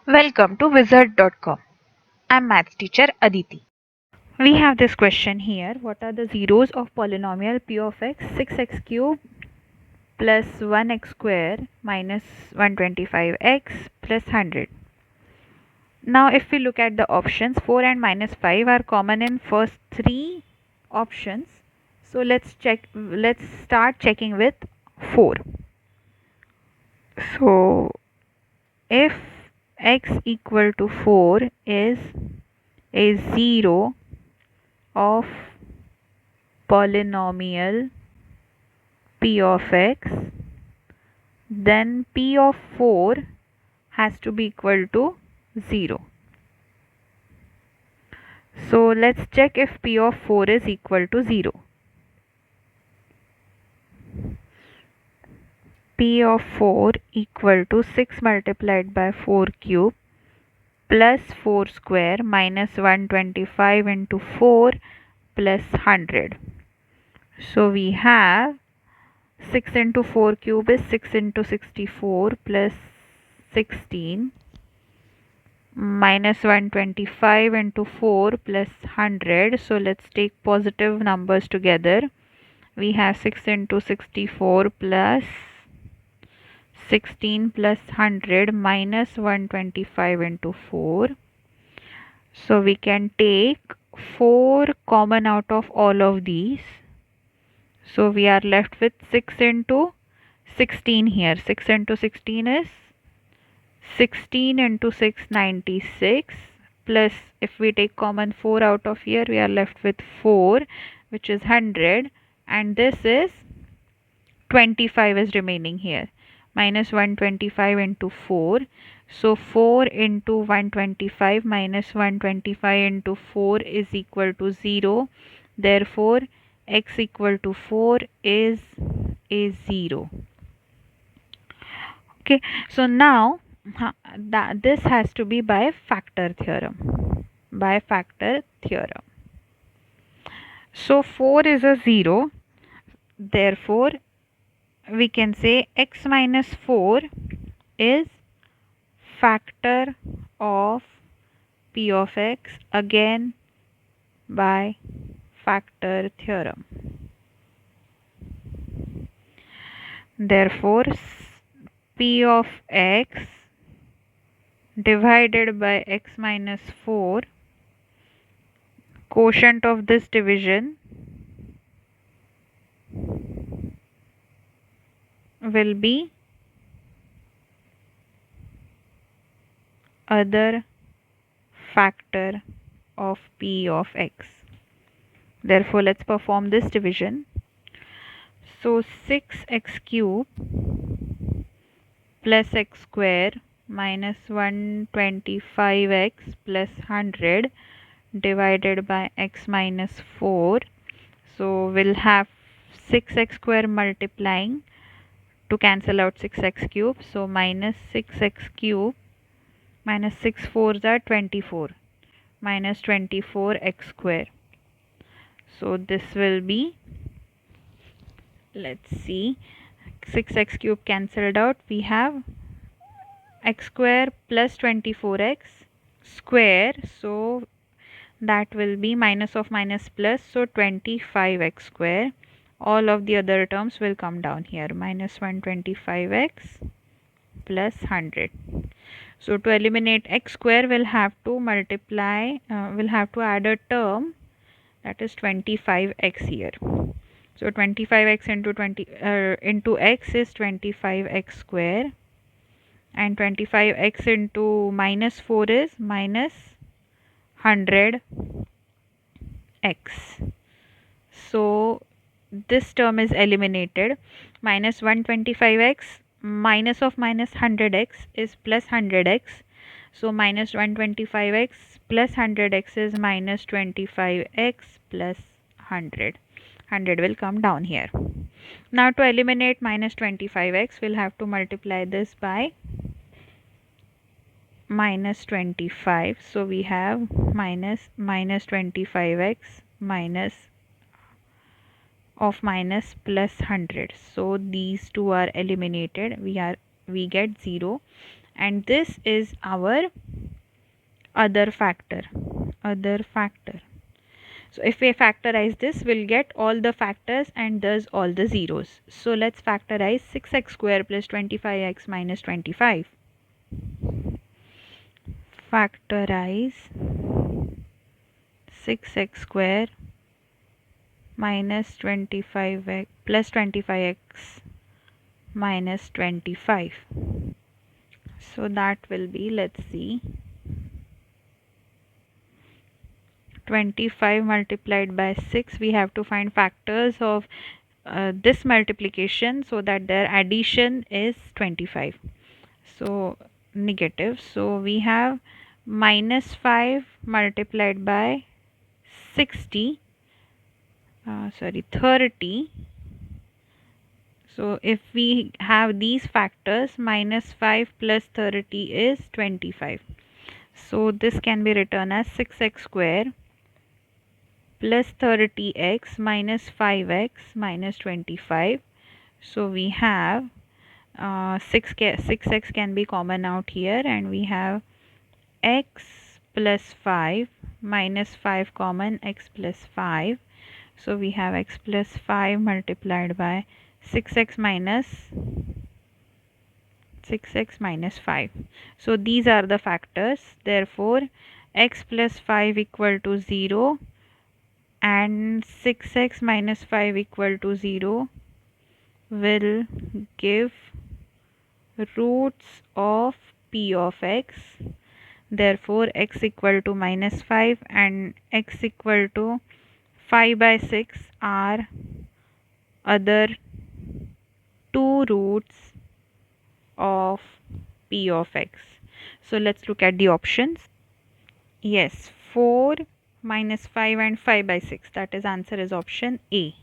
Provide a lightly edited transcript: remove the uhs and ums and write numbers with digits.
Welcome to wizard.com. I'm maths teacher Aditi. We have this question here. What are the zeros of polynomial p of x 6x cube plus 1x square minus 125x plus 100? Now if we look at the options, 4 and minus 5 are common in first three options. So let's start checking with 4. So if x equal to 4 is a zero of polynomial p of x, then p of 4 has to be equal to 0. So let's check if p of 4 is equal to 0. P of 4 equal to 6 multiplied by 4 cube plus 4 square minus 125 into 4 plus 100. So we have 6 into 4 cube is 6 into 64 plus 16 minus 125 into 4 plus 100. So let's take positive numbers together. We have 6 into 64 plus 16 plus 100 minus 125 into 4. So we can take 4 common out of all of these. So we are left with 6 into 16 here. 6 into 16 is 16 into 6, 96, plus if we take common 4 out of here, we are left with 4, which is 100, and this is 25 is remaining here, minus 125 into 4. So 4 into 125 minus 125 into 4 is equal to 0. Therefore, x equal to 4 is a 0. Okay, so now this has to be by factor theorem. By factor theorem. So 4 is a 0. Therefore, we can say x minus 4 is factor of p of x, again by factor theorem. Therefore, p of x divided by x minus 4, quotient of this division will be other factor of p of x. Therefore, let's perform this division. So 6x cube plus x square minus 125x plus 100 divided by x minus 4. So we'll have 6x square multiplying to cancel out 6x cube. So minus 6x cube minus 6 4s are 24 minus 24x square. So this will be, let's see, 6x cube cancelled out. We have x square plus 24x square. So that will be minus of minus plus. So 25x square. All of the other terms will come down here. Minus 125x plus 100. So to eliminate x square, we'll have to multiply, we'll have to add a term, that is 25x here. So 25x into x is 25x square, and 25x into minus 4 is minus 100x. So this term is eliminated. Minus 125x minus of minus 100x is plus 100x. So minus 125x plus 100x is minus 25x plus 100. 100 will come down here. Now to eliminate minus 25x, we'll have to multiply this by minus 25. So we have minus 25x minus of minus plus 100. So these two are eliminated. We get 0, and this is our other factor. Other factor. So if we factorize this, we'll get all the factors and thus all the zeros. So let's factorize 6x square plus 25x minus 25. Factorize 6x square minus 25x plus 25x minus 25. So that will be, let's see, 25 multiplied by 6. We have to find factors of this multiplication so that their addition is 25. So negative. So we have minus 5 multiplied by 60, 30. So if we have these factors, minus 5 plus 30 is 25. So this can be written as 6x square plus 30x minus 5x minus 25. So we have 6x can be common out here, and we have x plus 5 minus 5 common, x plus 5. So we have x plus 5 multiplied by 6x minus 5. So these are the factors. Therefore x plus 5 equal to 0 and 6x minus 5 equal to 0 will give roots of p of x. Therefore x equal to minus 5 and x equal to 5 by 6 are other two roots of p of x. So let's look at the options. Yes, 4 minus 5 and 5 by 6. That is, answer is option A.